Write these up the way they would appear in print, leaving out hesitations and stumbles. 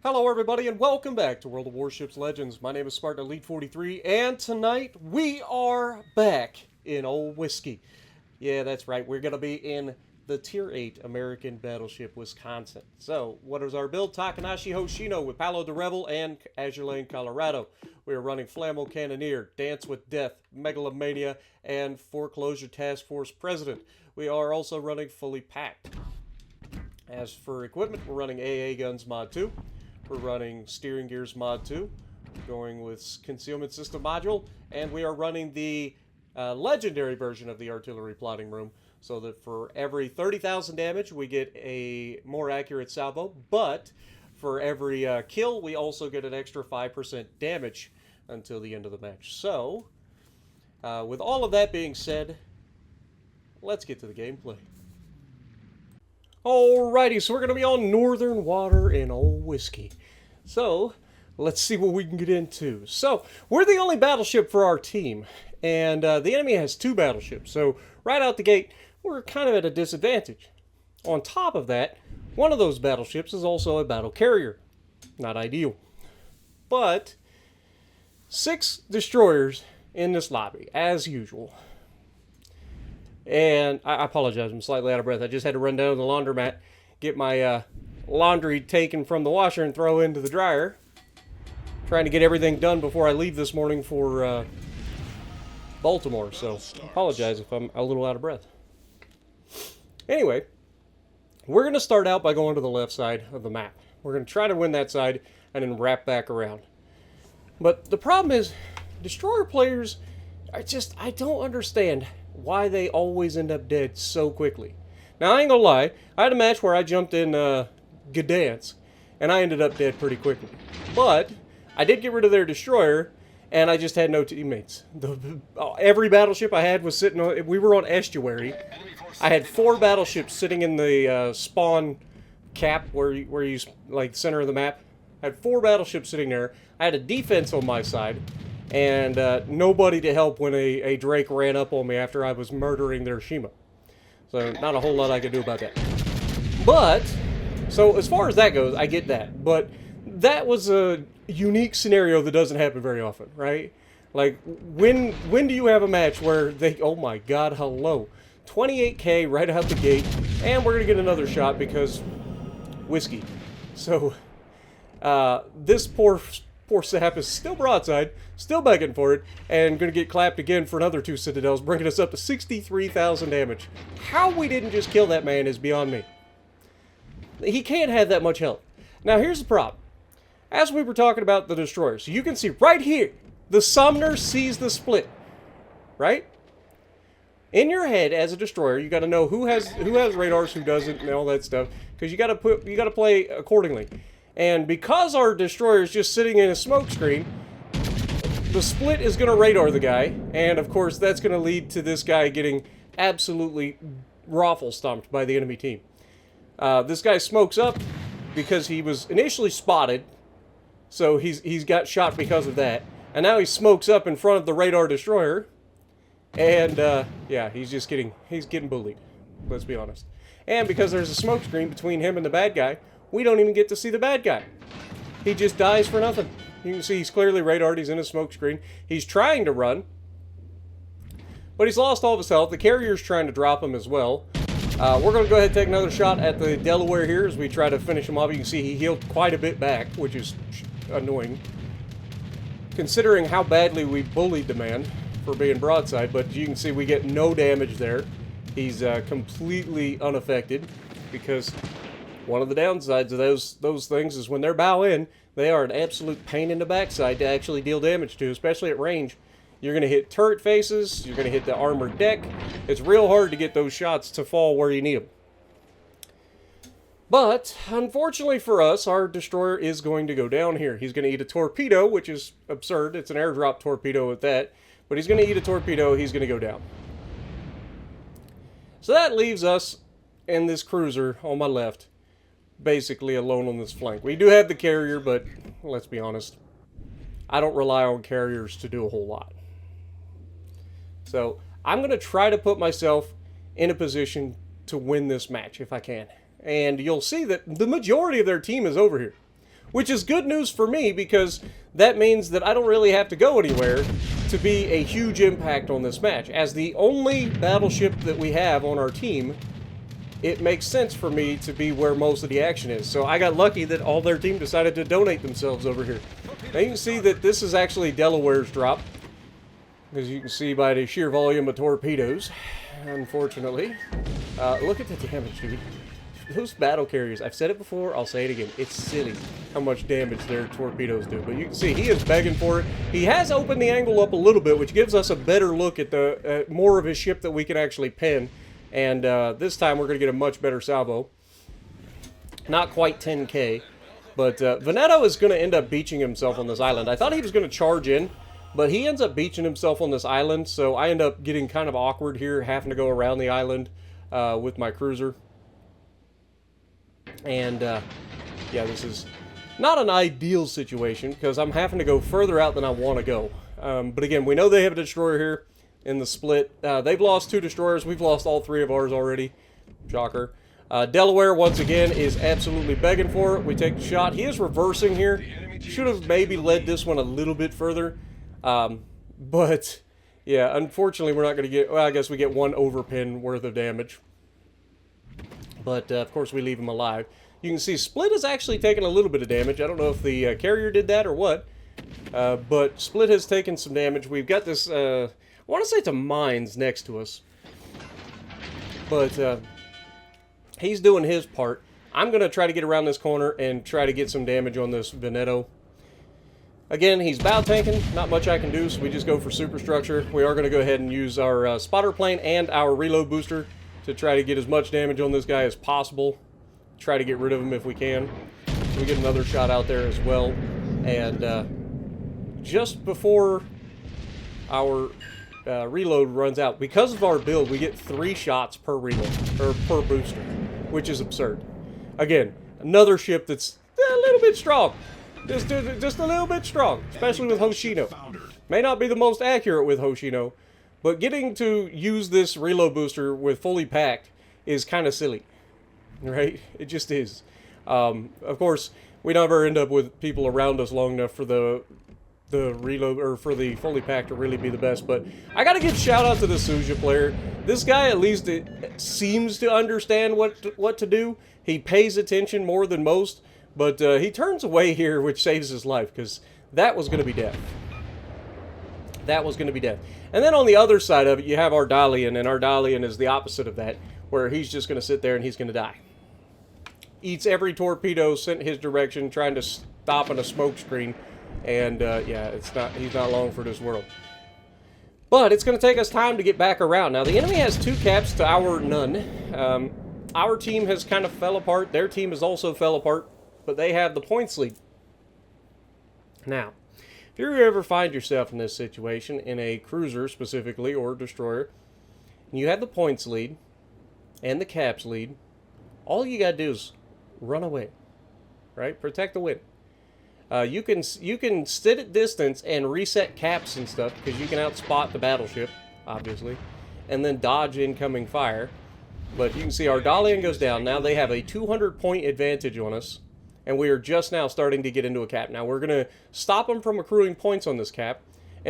Hello everybody and welcome back to World of Warships Legends. My name is Spartan Elite 43 and tonight we are back in old WisKy. Yeah, that's right. We're going to be in the Tier 8 American battleship Wisconsin. So, what is our build? Takanashi Hoshino with Palo the Rebel and Azure Lane, Colorado. We are running Flammo Cannoneer, Dance with Death, Megalomania, and Foreclosure Task Force President. We are also running Fully Packed. As for equipment, we're running AA Guns Mod 2. We're running Steering Gears Mod 2, going with Concealment System Module, and we are running the legendary version of the Artillery Plotting Room, so that for every 30,000 damage, we get a more accurate salvo, but for every kill, we also get an extra 5% damage until the end of the match. So, with all of that being said, let's get to the gameplay. Alrighty, so we're going to be on Northern Water in old WisKy. So, let's see what we can get into. So, we're the only battleship for our team, and the enemy has 2 battleships. So, right out the gate, we're kind of at a disadvantage. On top of that, one of those battleships is also a battle carrier. Not ideal. But, 6 destroyers in this lobby, as usual. And I apologize, I'm slightly out of breath. I just had to run down to the laundromat, get my laundry taken from the washer and throw into the dryer. Trying to get everything done before I leave this morning for Baltimore. So I apologize if I'm a little out of breath. Anyway, we're going to start out by going to the left side of the map. We're going to try to win that side and then wrap back around. But the problem is, destroyer players, I don't understand why they always end up dead so quickly. Now, I ain't gonna lie, I had a match where I jumped in Gdansk, and I ended up dead pretty quickly. But, I did get rid of their destroyer, and I just had no teammates. Every battleship I had was sitting on, we were on Estuary. I had 4 battleships sitting in the spawn cap, where you like, center of the map. I had 4 battleships sitting there. I had a defense on my side. And nobody to help when a Drake ran up on me after I was murdering their Shima. So, not a whole lot I could do about that. But, so as far as that goes, I get that. But that was a unique scenario that doesn't happen very often, right? Like, when do you have a match where they, oh my god, hello. 28k right out the gate, and we're going to get another shot because WisKy. So, this poor sap is still broadside, still begging for it, and going to get clapped again for another 2 citadels, bringing us up to 63,000 damage. How we didn't just kill that man is beyond me. He can't have that much health. Now, here's the problem. As we were talking about the destroyers, you can see right here, the Sumner sees the split, right? In your head, as a destroyer, you got to know who has radars, who doesn't, and all that stuff, because you got to play accordingly. And because our destroyer is just sitting in a smoke screen, the split is going to radar the guy, and of course that's going to lead to this guy getting absolutely raffle stomped by the enemy team. This guy smokes up because he was initially spotted, so he's got shot because of that, and now he smokes up in front of the radar destroyer, and yeah, he's getting bullied. Let's be honest. And because there's a smoke screen between him and the bad guy, we don't even get to see the bad guy. He just dies for nothing. You can see he's clearly radared. He's in a smoke screen. He's trying to run, but he's lost all of his health. The carrier's trying to drop him as well. We're going to go ahead and take another shot at the Delaware here as we try to finish him off. You can see he healed quite a bit back, which is annoying, considering how badly we bullied the man for being broadside. But you can see we get no damage there. He's completely unaffected because one of the downsides of those things is when they're bow in, they are an absolute pain in the backside to actually deal damage to, especially at range. You're going to hit turret faces, you're going to hit the armored deck. It's real hard to get those shots to fall where you need them. But, unfortunately for us, our destroyer is going to go down here. He's going to eat a torpedo, which is absurd. It's an airdrop torpedo at that. But he's going to eat a torpedo, he's going to go down. So that leaves us and this cruiser on my left basically alone on this flank. We do have the carrier, but let's be honest, I don't rely on carriers to do a whole lot. So I'm going to try to put myself in a position to win this match if I can. And you'll see that the majority of their team is over here. which is good news for me because that means that I don't really have to go anywhere to be a huge impact on this match. As the only battleship that we have on our team, it makes sense for me to be where most of the action is. So I got lucky that all their team decided to donate themselves over here. Now you can see that this is actually Delaware's drop, as you can see by the sheer volume of torpedoes, unfortunately. Look at the damage, dude. Those battle carriers, I've said it before, I'll say it again, it's silly how much damage their torpedoes do. But you can see he is begging for it. He has opened the angle up a little bit, which gives us a better look at the more of his ship that we can actually pin. And this time we're going to get a much better salvo. Not quite 10K, but Veneto is going to end up beaching himself on this island. I thought he was going to charge in, but he ends up beaching himself on this island, so I end up getting kind of awkward here, having to go around the island with my cruiser. And, yeah, this is not an ideal situation, because I'm having to go further out than I want to go. But again, we know they have a destroyer here in the split. They've lost 2 destroyers. We've lost all 3 of ours already. Shocker. Delaware, once again, is absolutely begging for it. We take the shot. He is reversing here. Should have maybe led this one a little bit further. But, yeah, unfortunately, we're not going to get... Well, I guess we get 1 overpin worth of damage. But, of course, we leave him alive. You can see Split has actually taken a little bit of damage. I don't know if the carrier did that or what. But Split has taken some damage. We've got this... I want to say it's a mines next to us. But he's doing his part. I'm going to try to get around this corner and try to get some damage on this Veneto. Again, he's bow tanking. Not much I can do, so we just go for superstructure. We are going to go ahead and use our spotter plane and our reload booster to try to get as much damage on this guy as possible. Try to get rid of him if we can. So we get another shot out there as well. And just before our reload runs out, because of our build, we get 3 shots per reload, or per booster, which is absurd. Again, another ship that's a little bit strong. Just a little bit strong, especially with Hoshino. May not be the most accurate with Hoshino, but getting to use this reload booster with fully packed is kind of silly, right? It just is. Of course, we never end up with people around us long enough for the reload, or for the fully packed to really be the best. But I gotta give shout out to the Suja player. This guy at least seems to understand what to do. He pays attention more than most, but he turns away here, which saves his life, because that was going to be death. That was going to be death. And then on the other side of it, you have our Dalian, and our Dalian is the opposite of that, where he's just going to sit there and he's going to die. Eats every torpedo sent his direction, trying to stop in a smoke screen. And yeah, he's not long for this world. But it's going to take us time to get back around. Now, the enemy has 2 caps to our none. Our team has kind of fell apart. Their team has also fell apart, but they have the points lead. Now, if you ever find yourself in this situation, in a cruiser specifically, or destroyer, and you have the points lead and the caps lead, all you got to do is run away, right? Protect the win. You can sit at distance and reset caps and stuff, because you can outspot the battleship, obviously, and then dodge incoming fire. But you can see our Dalian goes down. Now they have a 200-point advantage on us, and we are just now starting to get into a cap. Now we're going to stop them from accruing points on this cap,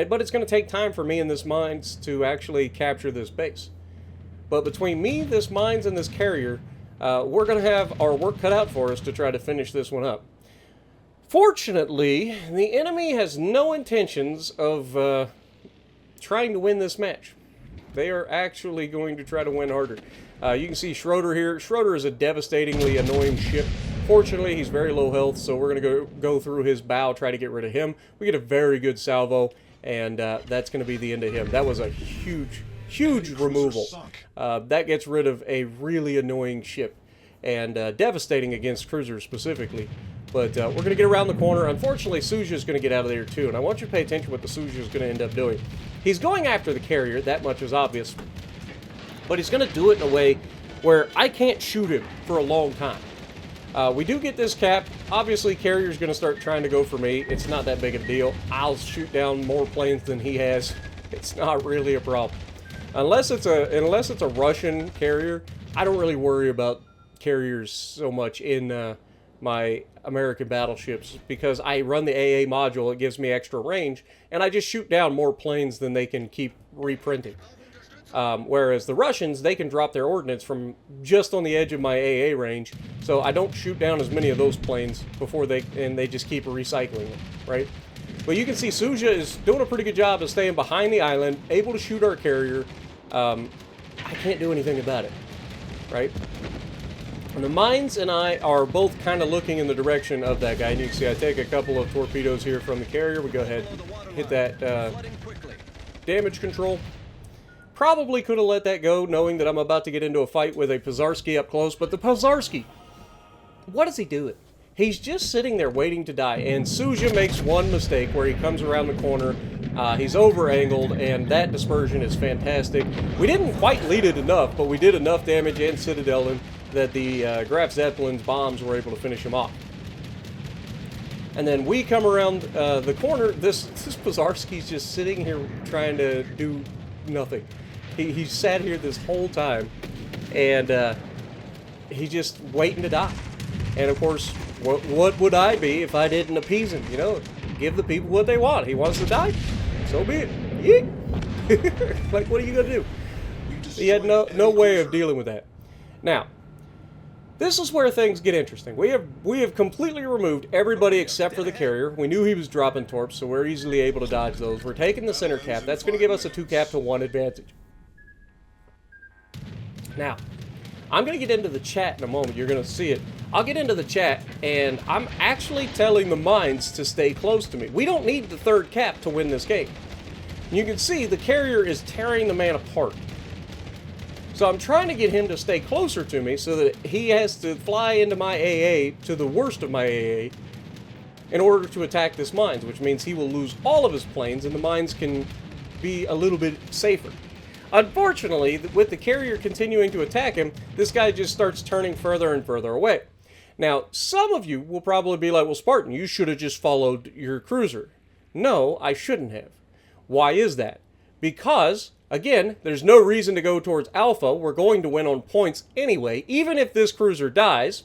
but it's going to take time for me and this mines to actually capture this base. But between me, this mines, and this carrier, we're going to have our work cut out for us to try to finish this one up. Fortunately, the enemy has no intentions of trying to win this match. They are actually going to try to win harder. You can see Schroeder here. Schroeder is a devastatingly annoying ship. Fortunately, he's very low health, so we're going to go through his bow, try to get rid of him. We get a very good salvo, and that's going to be the end of him. That was a huge removal. That gets rid of a really annoying ship, and devastating against cruisers specifically. But we're going to get around the corner. Unfortunately, Suja is going to get out of there too, and I want you to pay attention to what the Suja is going to end up doing. He's going after the carrier, that much is obvious, but he's going to do it in a way where I can't shoot him for a long time. We do get this cap. Obviously, carrier's going to start trying to go for me. It's not that big of a deal. I'll shoot down more planes than he has. It's not really a problem. Unless it's a Russian carrier, I don't really worry about carriers so much in my American battleships because I run the AA module. It gives me extra range, and I just shoot down more planes than they can keep reprinting. Whereas the Russians, they can drop their ordnance from just on the edge of my AA range, so I don't shoot down as many of those planes before they just keep recycling them, right? But you can see Suja is doing a pretty good job of staying behind the island, able to shoot our carrier. I can't do anything about it, right? And the mines and I are both kind of looking in the direction of that guy. And you can see I take a couple of torpedoes here from the carrier. We go ahead, hit that damage control. Probably could have let that go, knowing that I'm about to get into a fight with a Pozharsky up close. But the Pozharsky, what is he doing? He's just sitting there waiting to die. And Suja makes one mistake where he comes around the corner. He's over-angled, and that dispersion is fantastic. We didn't quite lead it enough, but we did enough damage and citadeling that the Graf Zeppelin's bombs were able to finish him off. And then we come around the corner. This Pozharsky's just sitting here trying to do nothing. He sat here this whole time, and he's just waiting to die. And of course, what would I be if I didn't appease him? You know, give the people what they want. He wants to die, so be it. Yeet. Like, what are you gonna do? He had no way of dealing with that. Now, this is where things get interesting. We have completely removed everybody except for the carrier. We knew he was dropping torps, so we're easily able to dodge those. We're taking the center cap. That's going to give us a 2-cap to 1 advantage. Now, I'm going to get into the chat in a moment. You're going to see it. I'll get into the chat, and I'm actually telling the mines to stay close to me. We don't need the 3rd cap to win this game. You can see the carrier is tearing the man apart. So I'm trying to get him to stay closer to me so that he has to fly into my AA, to the worst of my AA, in order to attack this mines, which means he will lose all of his planes and the mines can be a little bit safer. Unfortunately, with the carrier continuing to attack him, this guy just starts turning further and further away. Now, some of you will probably be like, well, Spartan, you should have just followed your cruiser. No, I shouldn't have. Why is that? Because, again, there's no reason to go towards Alpha. We're going to win on points anyway. Even if this cruiser dies,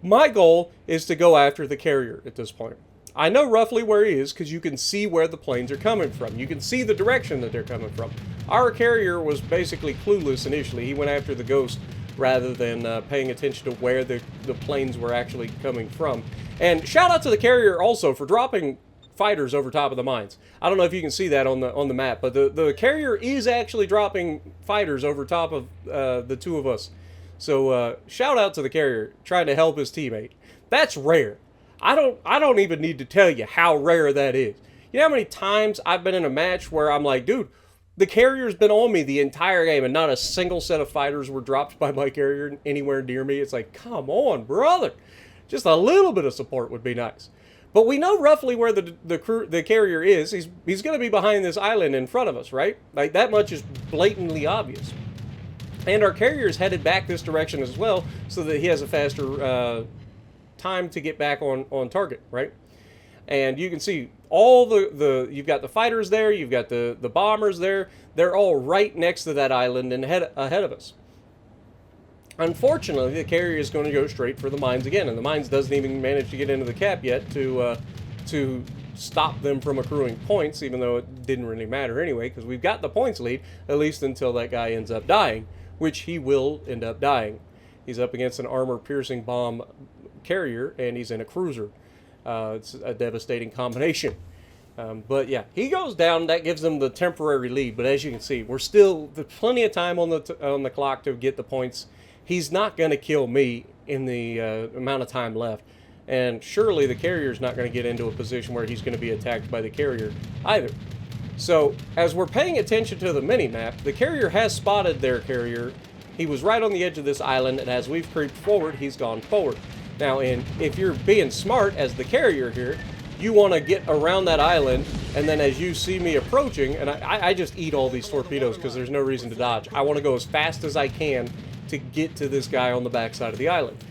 my goal is to go after the carrier at this point. I know roughly where he is because you can see where the planes are coming from. You can see the direction that they're coming from. Our carrier was basically clueless initially. He went after the Ghost rather than paying attention to where the planes were actually coming from. And shout out to the carrier also for dropping fighters over top of the mines. I don't know if you can see that on the map, but the carrier is actually dropping fighters over top of the two of us. So shout out to the carrier trying to help his teammate. That's rare. I don't even need to tell you how rare that is. You know how many times I've been in a match where I'm like, dude, the carrier's been on me the entire game and not a single set of fighters were dropped by my carrier anywhere near me. It's like, come on, brother. Just a little bit of support would be nice. But we know roughly where the carrier is. He's going to be behind this island in front of us, right? Like, that much is blatantly obvious. And our carrier is headed back this direction as well, so that he has a faster time to get back on target, right? And you can see all you've got the fighters there, you've got the bombers there. They're all right next to that island and ahead of us. Unfortunately, the carrier is going to go straight for the mines again, and the mines doesn't even manage to get into the cap yet to stop them from accruing points, even though it didn't really matter anyway, because we've got the points lead, at least until that guy ends up dying, which he will end up dying. He's up against an armor-piercing bomb carrier, and he's in a cruiser. It's a devastating combination. But yeah, he goes down. That gives them the temporary lead. But as you can see, there's plenty of time on the clock to get the points. He's not going to kill me in the amount of time left. And surely the carrier's not going to get into a position where he's going to be attacked by the carrier either. So as we're paying attention to the mini-map, the carrier has spotted their carrier. He was right on the edge of this island, and as we've creeped forward, he's gone forward. Now, if you're being smart as the carrier here, you want to get around that island, and then as you see me approaching, and I just eat all these torpedoes because there's no reason to dodge. I want to go as fast as I can to get to this guy on the backside of the island.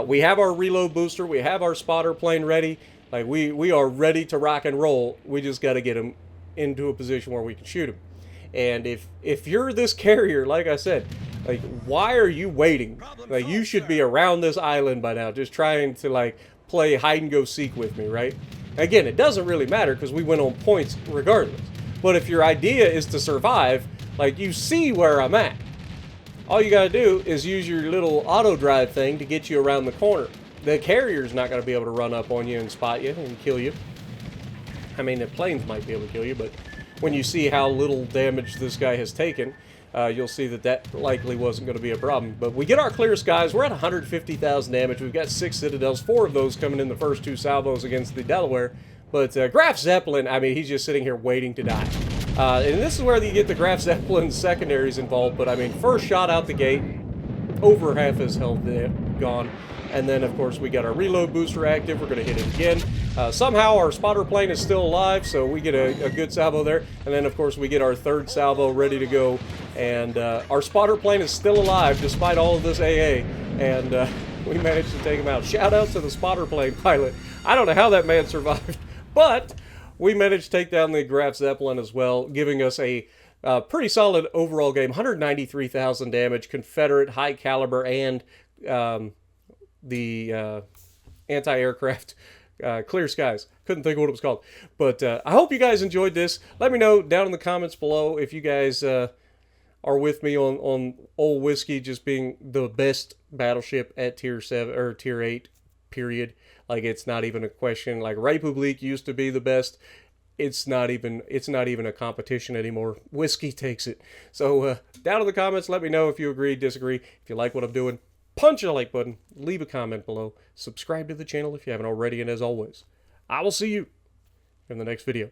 We have our reload booster. We have our spotter plane ready. Like, we are ready to rock and roll. We just got to get him into a position where we can shoot him. And if you're this carrier, like I said, Like, why are you waiting? Like, you should be around this island by now, just trying to, like, play hide-and-go-seek with me, right? Again, it doesn't really matter because we went on points regardless. But if your idea is to survive, like, you see where I'm at. All you gotta do is use your little auto-drive thing to get you around the corner. The carrier's not gonna be able to run up on you and spot you and kill you. I mean, the planes might be able to kill you, but when you see how little damage this guy has taken, you'll see that that likely wasn't going to be a problem. But we get our clear skies. We're at 150,000 damage. We've got 6 citadels, 4 of those coming in the first 2 salvos against the Delaware. But Graf Zeppelin, I mean, he's just sitting here waiting to die. And this is where you get the Graf Zeppelin secondaries involved. But, I mean, first shot out the gate, over half his health gone. And then, of course, we got our reload booster active. We're going to hit it again. Somehow, our spotter plane is still alive, so we get a good salvo there. And then, of course, we get our 3rd salvo ready to go. And our spotter plane is still alive, despite all of this AA. And we managed to take him out. Shout out to the spotter plane pilot. I don't know how that man survived, but we managed to take down the Graf Zeppelin as well, giving us a pretty solid overall game. 193,000 damage, Confederate, high caliber, and the anti-aircraft clear skies. Couldn't think of what it was called. But I hope you guys enjoyed this. Let me know down in the comments below if you guys are with me on old WisKy just being the best battleship at tier 7 or tier 8 period. Like, it's not even a question. Like, Republique used to be the best. It's not even a competition anymore. WisKy takes it. So down in the comments, let me know if you agree, disagree. If you like what I'm doing, punch a like button, leave a comment below, subscribe to the channel if you haven't already, and as always, I will see you in the next video.